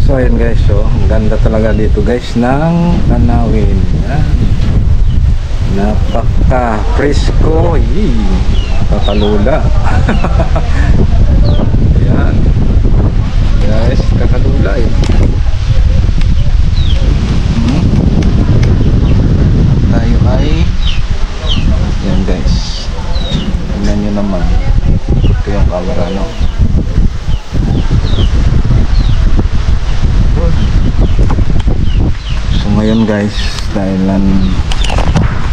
So ayan guys, so ang ganda talaga dito guys ng tanawin. Yan. Napaka presko. Kakalula. Yan guys, kakalula eh. Tayo ay yan guys, tingnan nyo naman. Ito yung camera, no? So ngayon guys, dahil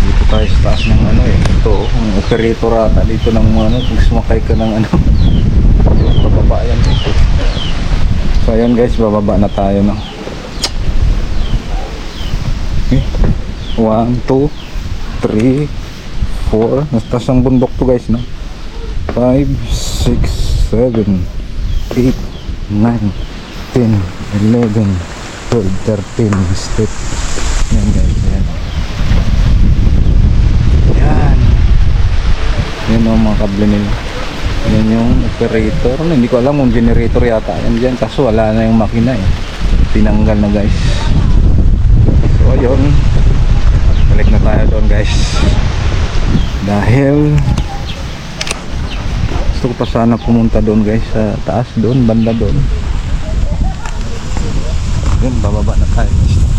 dito tayo sa taas ng ano eh, ito ang operator ata dito ng ano, kung sumakay ka ng ano, bababa yan dito. So ayan guys, bababa na tayo, no? Okay. 1, 2, 3, 4, nasa ang bundok to guys, no? 5, 6, 7, 8, 9, 10, 11, 12, 13 step. Yan guys, yan. Yan. Yan o mga kable nila. Yan yung operator. Hindi ko alam kung generator yata yan dyan, kaso wala na yung makina eh. Tinanggal na guys. So ayun, balik na tayo doon guys. Dahil gusto ko pa sana pumunta doon guys, sa taas doon, banda doon. Yun, bababa na tayo guys.